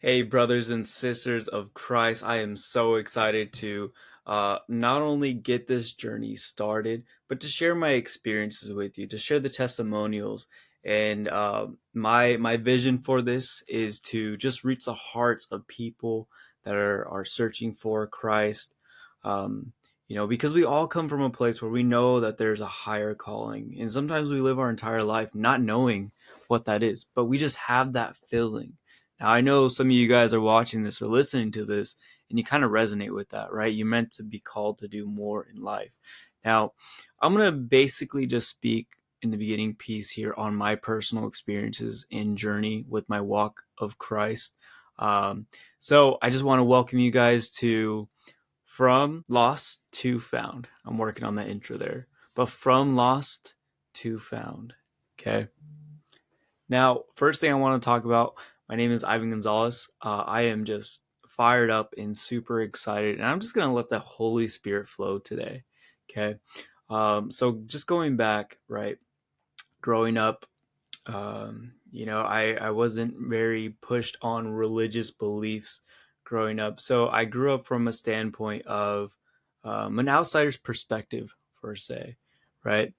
Hey, brothers and sisters of Christ, I am so excited to not only get this journey started, but to share my experiences with you, to share the testimonials. And my vision for this is to just reach the hearts of people that are searching for Christ. Um, because we all come from a place where we know that there's a higher calling. And sometimes we live our entire life not knowing what that is, but we just have that feeling. Now, I know some of you guys are watching this or listening to this, and you kind of resonate with that, right? You're meant to be called to do more in life. Now, I'm going to basically just speak in the beginning piece here on my personal experiences and journey with my walk of Christ. Um, so I just want to welcome you guys to From Lost to Found. I'm working on that intro there, but From Lost to Found. Okay. Now, first thing I want to talk about, my name is Ivan Gonzales. I am just fired up and super excited, and I'm just going to let the Holy Spirit flow today. Okay. So just going back, right, growing up, I wasn't very pushed on religious beliefs growing up. So I grew up from a standpoint of an outsider's perspective, per se, right?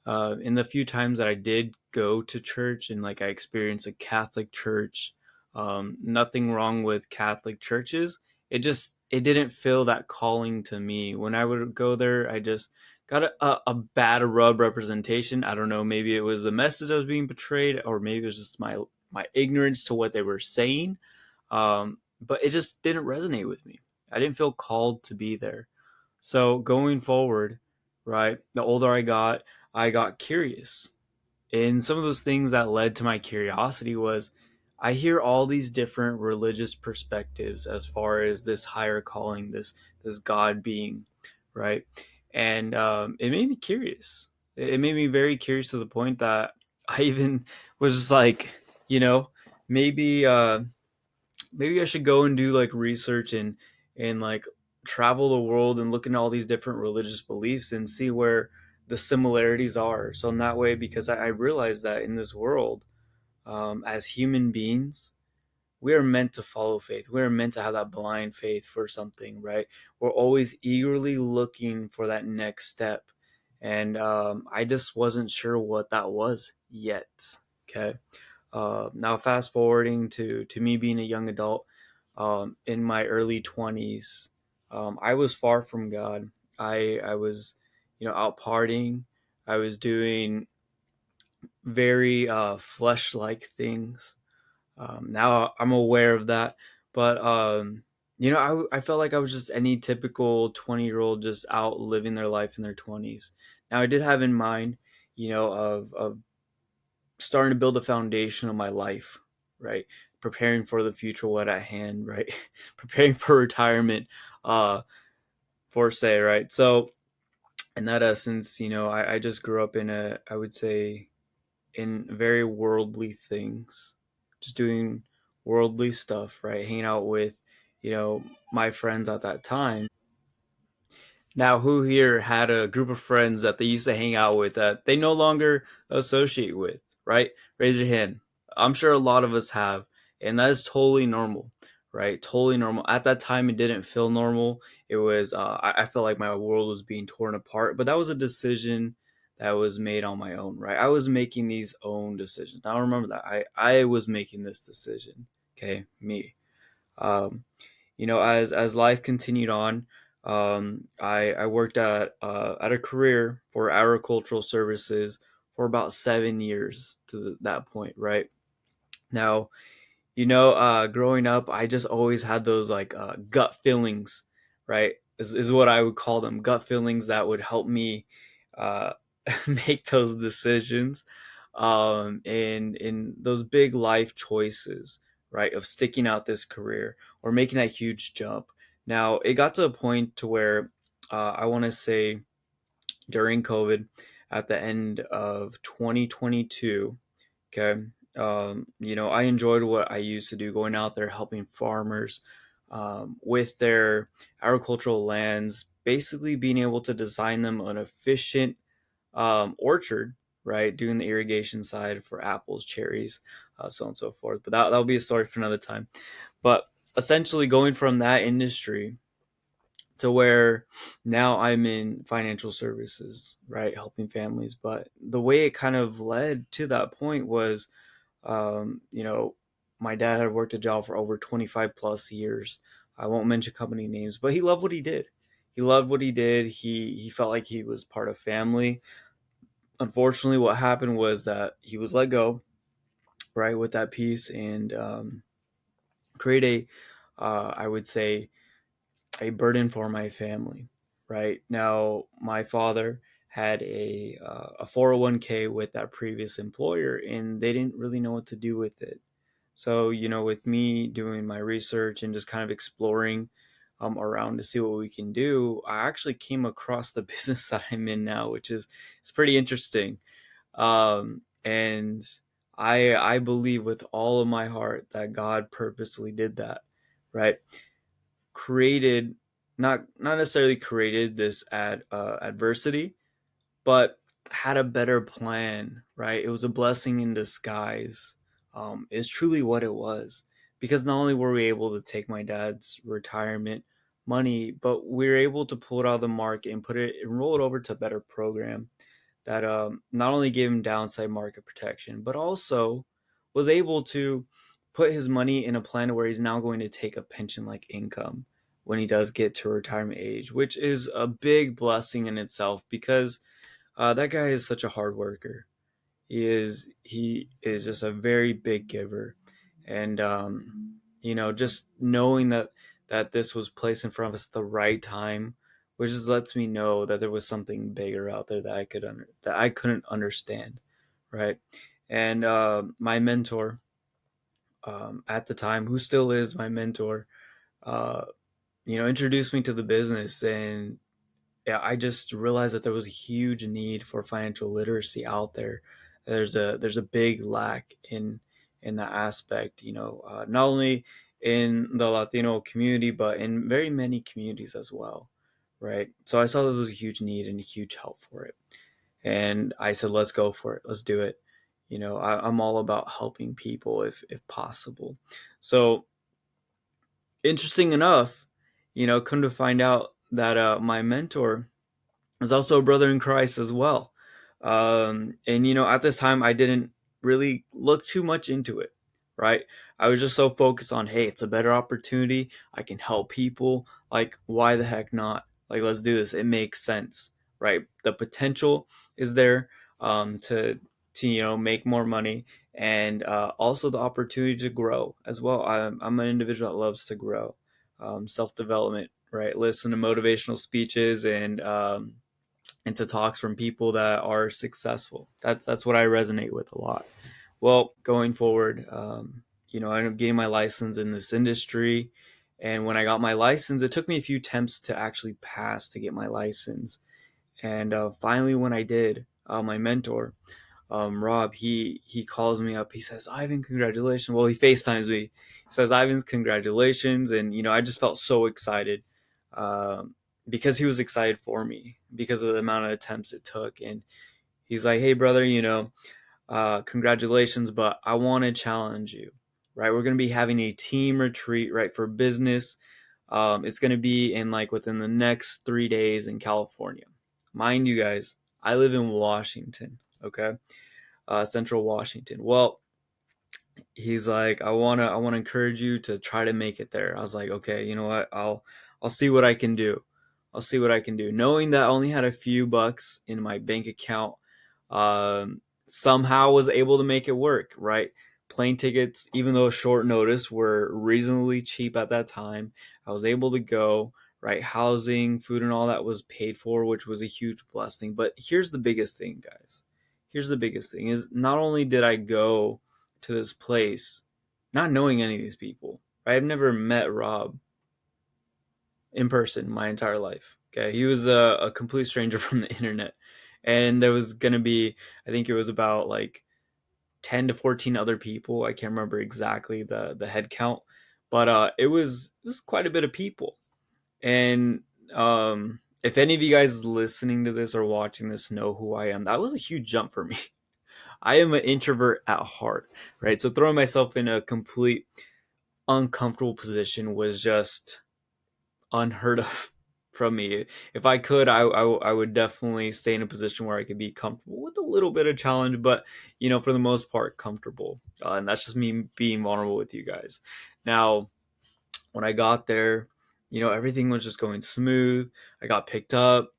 In the few times that I did go to church and like I experienced a Catholic church, nothing wrong with Catholic churches. It didn't feel that calling to me. When I would go there, I just got a bad rub representation. I don't know, maybe it was the message that was being portrayed, or maybe it was just my ignorance to what they were saying. But it just didn't resonate with me. I didn't feel called to be there. So going forward, right, the older I got curious. And some of those things that led to my curiosity was I hear all these different religious perspectives as far as this higher calling, this God being, right? And it made me curious. It made me very curious to the point that I even was just like, you know, maybe maybe I should go and do like research and like travel the world and look into all these different religious beliefs and see where the similarities are. So in that way, because I realized that in this world, as human beings, we are meant to follow faith. We are meant to have that blind faith for something, right? We're always eagerly looking for that next step. And I just wasn't sure what that was yet. Okay. Now, fast forwarding to me being a young adult, in my early 20s, I was far from God. I was, out partying. I was doing very flesh-like things. Now I'm aware of that, but I felt like I was just any typical 20-year-old just out living their life in their 20s. Now I did have in mind, of starting to build a foundation of my life, right? Preparing for the future, what at hand, right? Preparing for retirement, uh, for say, right? So in that essence, I just grew up I would say, in very worldly things, just doing worldly stuff, right? Hanging out with, you know, my friends at that time. Now, who here had a group of friends that they used to hang out with that they no longer associate with, right? Raise your hand. I'm sure a lot of us have, and that is totally normal, right? Totally normal. At that time, it didn't feel normal. It was, I felt like my world was being torn apart, but that was a decision that was made on my own, right? I was making these own decisions. Now, remember that I was making this decision, okay? Me. Um, as life continued on, I worked at a career for agricultural services for about 7 years to that point, right? Now, growing up, I just always had those like gut feelings, right? Is what I would call them, gut feelings that would help me uh, make those decisions, and in those big life choices, right? Of sticking out this career or making that huge jump. Now, it got to a point to where I want to say during COVID, at the end of 2022. Okay. I enjoyed what I used to do, going out there helping farmers with their agricultural lands, basically being able to design them an efficient orchard, right? Doing the irrigation side for apples, cherries, so on and so forth. But that'll be a story for another time. But essentially, going from that industry to where now I'm in financial services, right, helping families. But the way it kind of led to that point was, you know, my dad had worked a job for over 25 plus years. I won't mention company names, but he loved what he did. He loved what he did. He felt like he was part of family. Unfortunately, what happened was that he was let go, right, with that piece, and create I would say, a burden for my family. Right now, my father had a 401k with that previous employer, and they didn't really know what to do with it. So, with me doing my research and just kind of exploring around to see what we can do, I actually came across the business that I'm in now, which is it's pretty interesting. And I believe with all of my heart that God purposely did that, right? Created, not necessarily created this adversity, but had a better plan, right? It was a blessing in disguise. Is truly what it was, because not only were we able to take my dad's retirement money, but we were able to pull it out of the market and put it and roll it over to a better program that not only gave him downside market protection, but also was able to put his money in a plan where he's now going to take a pension like income when he does get to retirement age, which is a big blessing in itself, because that guy is such a hard worker. He is just a very big giver, and just knowing that this was placed in front of us at the right time, which just lets me know that there was something bigger out there that that I couldn't understand, right? And my mentor at the time, who still is my mentor, uh, introduced me to the business, and yeah, I just realized that there was a huge need for financial literacy out there. There's a big lack in that aspect. Not only in the Latino community, but in very many communities as well, right? So I saw that there was a huge need and a huge help for it, and I said, "Let's go for it. Let's do it." I'm all about helping people if possible. So interesting enough, come to find out that my mentor is also a brother in Christ as well. And at this time, I didn't really look too much into it, right? I was just so focused on, hey, it's a better opportunity. I can help people. Like, why the heck not? Like, let's do this. It makes sense, right? The potential is there to make more money, and also the opportunity to grow as well. I'm an individual that loves to grow, self development, right? Listen to motivational speeches and to talks from people that are successful. That's what I resonate with a lot. Well, going forward, I ended up getting my license in this industry, and when I got my license, it took me a few attempts to actually pass to get my license. And finally, when I did, my mentor, Rob, he calls me up. He says, "Ivan, congratulations." Well, he FaceTimes me. He says, "Ivan's congratulations," and I just felt so excited, um, because he was excited for me because of the amount of attempts it took. And he's like, "Hey, brother, congratulations, but I want to challenge you. Right, we're going to be having a team retreat, right, for business. It's going to be in like within the next 3 days in California. Mind you, guys, I live in Washington. Okay, Central Washington. Well, he's like, I wanna encourage you to try to make it there. I was like, okay, you know what? I'll see what I can do. I'll see what I can do. Knowing that I only had a few bucks in my bank account, somehow was able to make it work. Right, plane tickets, even though short notice, were reasonably cheap at that time. I was able to go. Right, housing, food, and all that was paid for, which was a huge blessing. But here's the biggest thing, guys. Here's the biggest thing: is not only did I go to this place not knowing any of these people. Right? I've never met Rob in person my entire life. Okay, he was a complete stranger from the internet, and there was gonna be, I think it was about like 10 to 14 other people. I can't remember exactly the head count, but it was quite a bit of people. And if any of you guys listening to this or watching this know who I am, that was a huge jump for me. I am an introvert at heart, right? So throwing myself in a complete uncomfortable position was just unheard of from me. If I could, I would definitely stay in a position where I could be comfortable with a little bit of challenge, but for the most part, comfortable. And that's just me being vulnerable with you guys. Now, when I got there, everything was just going smooth. I got picked up,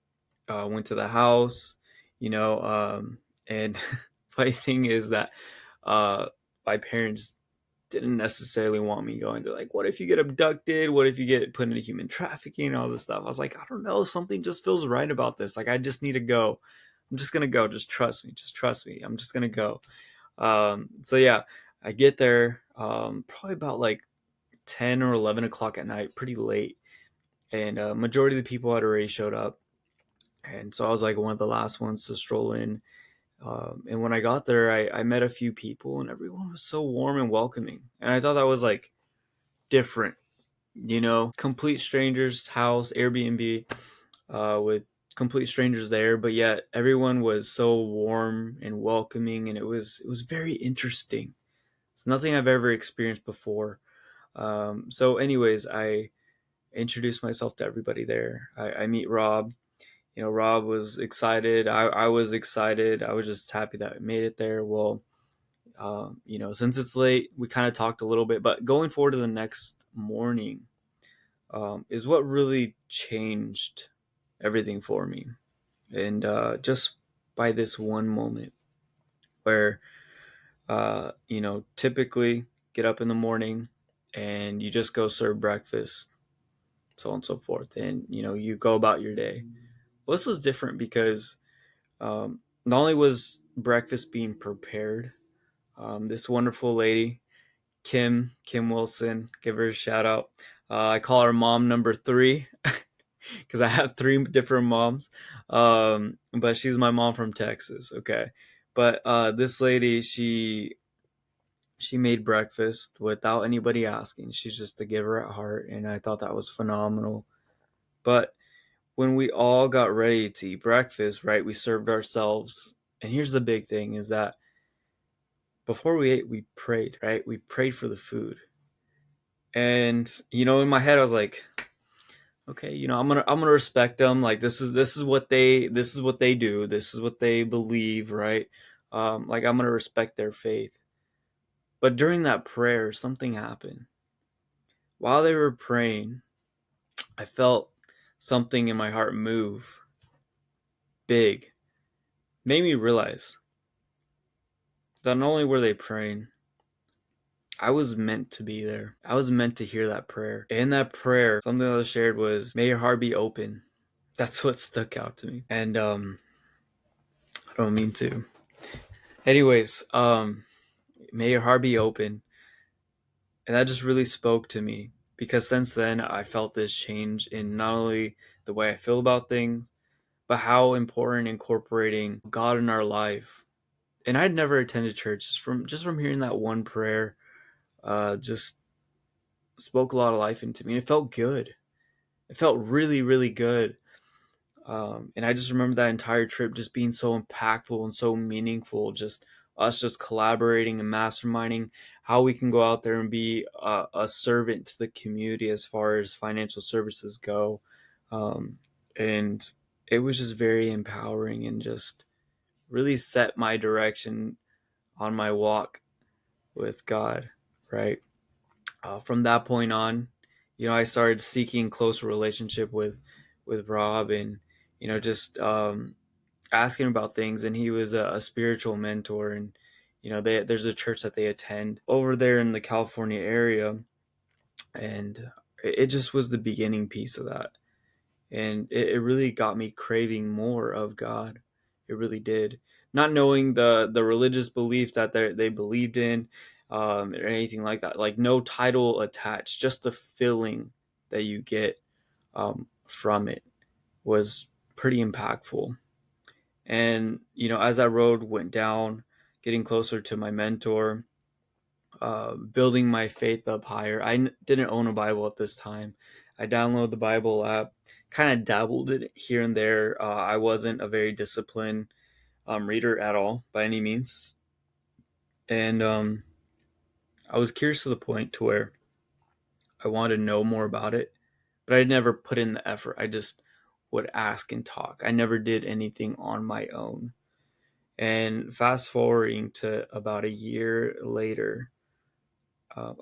went to the house, and funny thing is that uh, my parents didn't necessarily want me going. They're like, what if you get abducted? What if you get put into human trafficking and all this stuff? I was like, I don't know. Something just feels right about this. Like, I just need to go. I'm just going to go. Just trust me. Just trust me. I'm just going to go. So yeah, I get there, probably about like 10 or 11 o'clock at night, pretty late. And majority of the people had already showed up. And so I was like one of the last ones to stroll in. And when I got there, I met a few people, and everyone was so warm and welcoming. And I thought that was like different, complete strangers house, Airbnb, with complete strangers there, but yet everyone was so warm and welcoming, and it was very interesting. It's nothing I've ever experienced before. So anyways, I introduced myself to everybody there. I meet Rob. Rob was excited. I was excited. I was just happy that I made it there. Well, since it's late, we kind of talked a little bit, but going forward to the next morning, is what really changed everything for me. And just by this one moment where, typically get up in the morning and you just go serve breakfast, so on and so forth. And, you go about your day. Well, this was different because not only was breakfast being prepared, this wonderful lady, Kim Wilson, give her a shout out. I call her mom number 3 because I have 3 different moms. But she's my mom from Texas. Okay. But this lady, she made breakfast without anybody asking. She's just a giver at heart, and I thought that was phenomenal. But when we all got ready to eat breakfast, right, we served ourselves. And here's the big thing is that before we ate, we prayed, right? We prayed for the food. And in my head I was like, okay, I'm gonna respect them. Like this is what they do. This is what they believe, right? Like I'm gonna respect their faith. But during that prayer, something happened. While they were praying, I felt something in my heart move big. Made me realize that not only were they praying, I was meant to be there. I was meant to hear that prayer. In that prayer, something that was shared was, may your heart be open. That's what stuck out to me. And I don't mean to. Anyways, may your heart be open. And that just really spoke to me because since then I felt this change in not only the way I feel about things, but how important incorporating God in our life. And I'd never attended church, just from hearing that one prayer, just spoke a lot of life into me. And it felt good. It felt really, really good. And I just remember that entire trip just being so impactful and so meaningful. Just us just collaborating and masterminding how we can go out there and be a servant to the community as far as financial services go. And it was just very empowering and just really set my direction on my walk with God, right? From that point on, I started seeking closer relationship with Rob, and just asking about things. And he was a spiritual mentor, and there's a church that they attend over there in the California area, and it just was the beginning piece of that. And it really got me craving more of God. It really did. Not knowing the religious belief that they believed in, or anything like that. Like no title attached, just the feeling that you get from it was pretty impactful. And as that road went down, getting closer to my mentor, building my faith up higher. Didn't own a Bible at this time. I downloaded the Bible app, kind of dabbled it here and there. I wasn't a very disciplined reader at all by any means. And I was curious to the point to where I wanted to know more about it, but I never put in the effort. I just would ask and talk. I never did anything on my own. And fast forwarding to about a year later,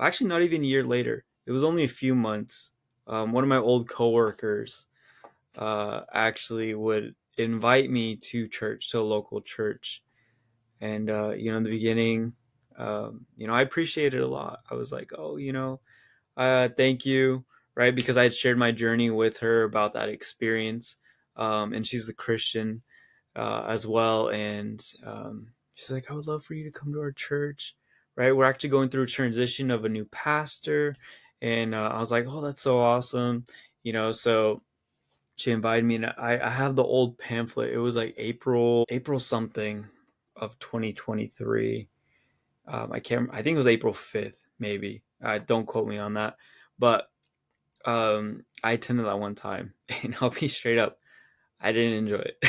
actually not even a year later, it was only a few months. One of my old coworkers actually would invite me to church, to a local church. And, in the beginning, I appreciated it a lot. I was like, oh, thank you, right? Because I had shared my journey with her about that experience. And she's a Christian as well. And she's like, I would love for you to come to our church, right? We're actually going through a transition of a new pastor. And I was like, oh, that's so awesome. So she invited me, and I have the old pamphlet. It was like April something of 2023. I think it was April 5th, maybe. Don't quote me on that. But I attended that one time, and I'll be straight up, I didn't enjoy it.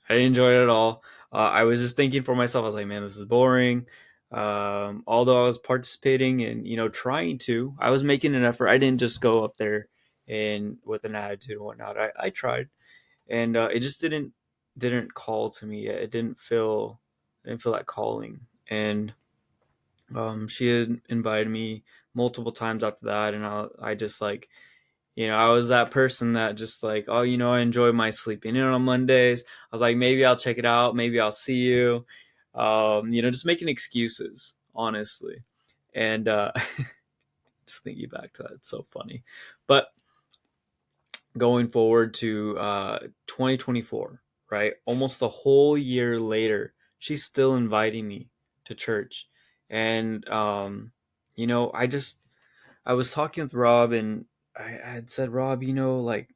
I didn't enjoy it at all. I was just thinking for myself, I was like, man, this is boring. Although I was participating and trying to, I was making an effort. I didn't just go up there and with an attitude and whatnot. I tried, and it just didn't call to me yet. I didn't feel that calling. And she had invited me multiple times after that, and I just like, I was that person that just like, oh, I enjoy my sleeping in on Mondays. I was like, maybe I'll check it out. Maybe I'll see you. Just making excuses, honestly. And just thinking back to that, it's so funny. But going forward to 2024, right? Almost a whole year later, she's still inviting me to church. And, I was talking with Rob, and I had said, Rob, like,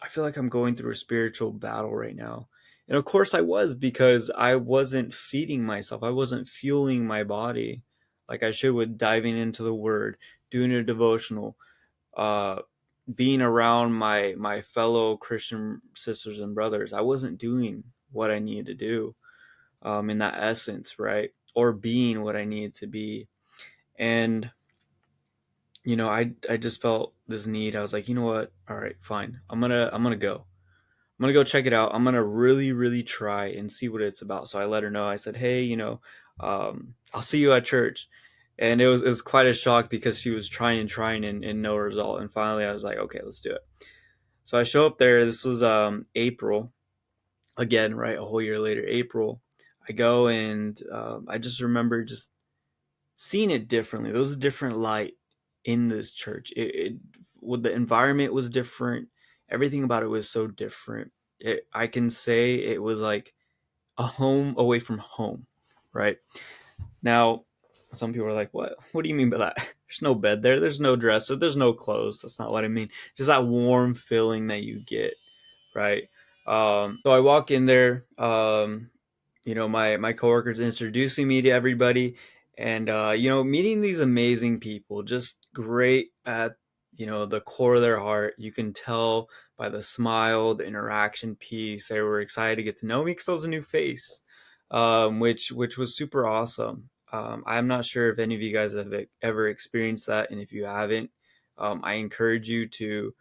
I feel like I'm going through a spiritual battle right now. And of course I was, because I wasn't feeding myself. I wasn't fueling my body like I should with diving into the word, doing a devotional, uh, being around my fellow Christian sisters and brothers. I wasn't doing what I needed to do in that essence, right? Or being what I needed to be. And I just felt this need. I was like, you know what? All right, fine. I'm gonna go. I'm gonna go check it out. I'm gonna really, really try and see what it's about. So I let her know. I said, hey, I'll see you at church. And it was quite a shock, because she was trying and no result. And finally I was like, okay, let's do it. So I show up there. This was April again, right? A whole year later, April. I go, and I just remember just seeing it differently. There was a different light in this church. The environment was different. Everything about it was so different. I can say it was like a home away from home, right? Now, some people are like, "What? What do you mean by that?" There's no bed there. There's no dresser. There's no clothes. That's not what I mean. Just that warm feeling that you get, right? So I walk in there. My coworkers introducing me to everybody, and meeting these amazing people, just great at the core of their heart. You can tell by the smile, the interaction piece. They were excited to get to know me, because I was a new face, which was super awesome. I'm not sure if any of you guys have ever experienced that, and if you haven't, I encourage you to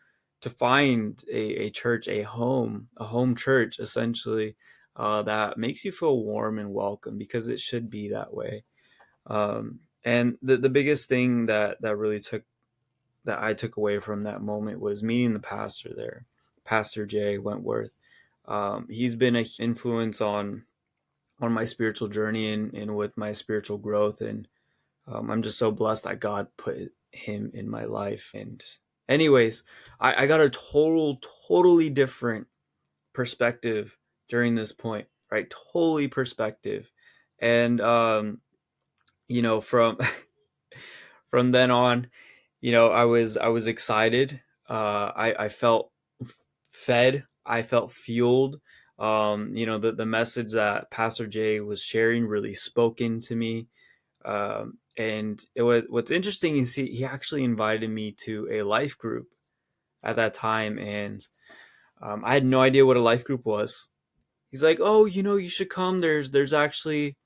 find a church, a home church, essentially, that makes you feel warm and welcome, because it should be that way. And the biggest thing that I took away from that moment was meeting the pastor there, Pastor Jay Wentworth. He's been a influence on my spiritual journey, and with my spiritual growth. And I'm just so blessed that God put him in my life. And anyways, I got a totally different perspective during this point, right? Totally perspective. And from from then on, I was excited. I felt fed. I felt fueled. The message that Pastor Jay was sharing really spoke into me. And what's interesting is he actually invited me to a life group at that time. And I had no idea what a life group was. He's like, oh, you should come. There's actually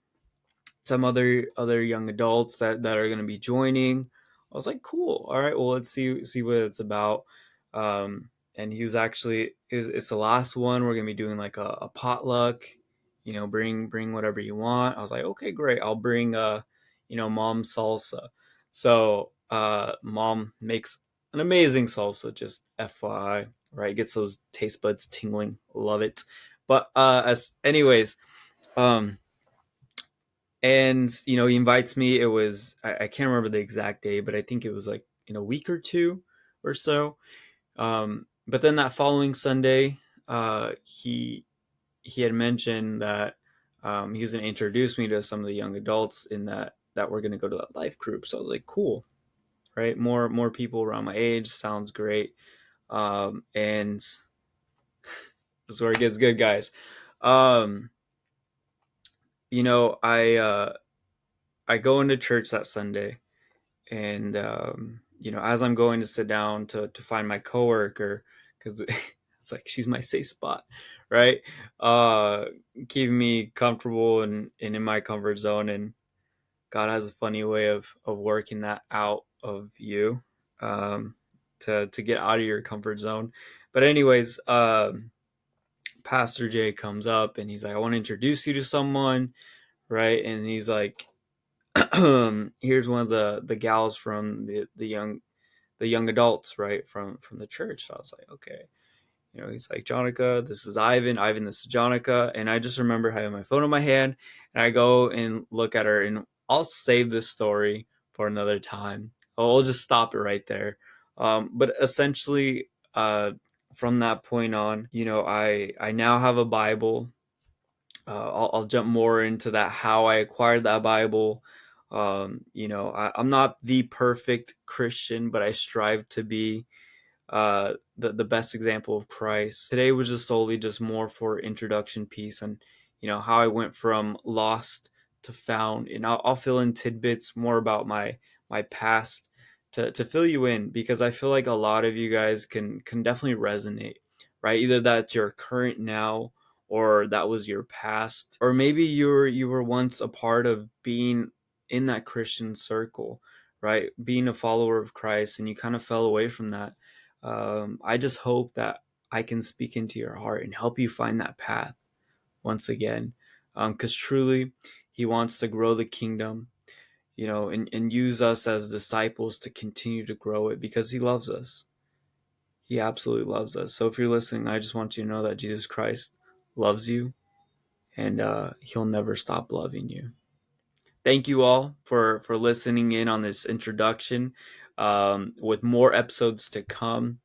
some other young adults that are going to be joining. I was like, cool. All right, well, let's see what it's about. And he was actually, it's the last one. We're gonna be doing like a potluck. Bring whatever you want. I was like, okay, great. I'll bring mom salsa. So mom makes an amazing salsa. Just FYI, right? Gets those taste buds tingling. Love it. But as anyways, um, and he invites me. It was I can't remember the exact day, but I think it was like in a week or two or so. But then that following Sunday, he had mentioned that he was going to introduce me to some of the young adults in that we're going to go to that life group. So I was like, cool, right? More people around my age sounds great. And this is where it gets good, guys. Um, I go into church that Sunday, and as I'm going to sit down to find my coworker, because it's like she's my safe spot, right? uh Keeping me comfortable and in my comfort zone. And God has a funny way of working that out of you, um to get out of your comfort zone. But anyways, Pastor Jay comes up and he's like, I want to introduce you to someone, right? And he's like, here's one of the gals from the young adults, right, from the church. So I was like, okay. He's like, Jonica, this is Ivan. Ivan, this is Jonica. And I just remember having my phone in my hand, and I go and look at her, and I'll save this story for another time. I'll just stop it right there. But essentially, from that point on, I now have a Bible. I'll jump more into that, how I acquired that Bible. I'm not the perfect Christian, but I strive to be the best example of Christ. Today was just solely just more for introduction piece, and how I went from lost to found. And I'll fill in tidbits more about my past to fill you in, because I feel like a lot of you guys can definitely resonate, right? Either that's your current now, or that was your past, or maybe you were once a part of being in that Christian circle, right? Being a follower of Christ, and you kind of fell away from that. I just hope that I can speak into your heart and help you find that path once again. Because truly, He wants to grow the kingdom, and use us as disciples to continue to grow it, because He loves us. He absolutely loves us. So if you're listening, I just want you to know that Jesus Christ loves you, and He'll never stop loving you. Thank you all for listening in on this introduction, with more episodes to come,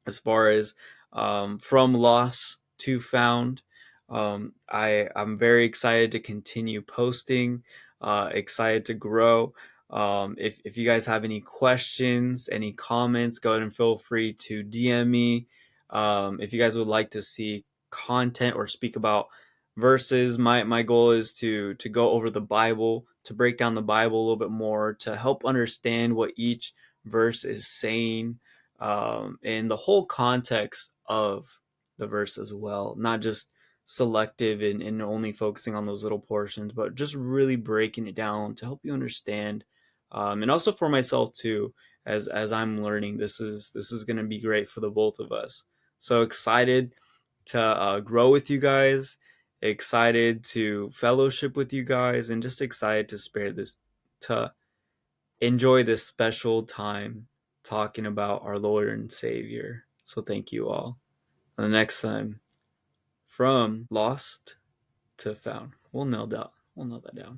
as far as from loss to found. I'm very excited to continue posting, excited to grow. If you guys have any questions, any comments, go ahead and feel free to DM me. If you guys would like to see content or speak about verses, my goal is to go over the Bible, to break down the Bible a little bit more, to help understand what each verse is saying, and the whole context of the verse as well, not just selective and only focusing on those little portions, but just really breaking it down to help you understand, and also for myself too, as I'm learning. This is going to be great for the both of us. So excited to grow with you guys, excited to fellowship with you guys, and just excited to enjoy this special time talking about our Lord and Savior. So thank you all. And the next time, from lost to found. We'll nail that down.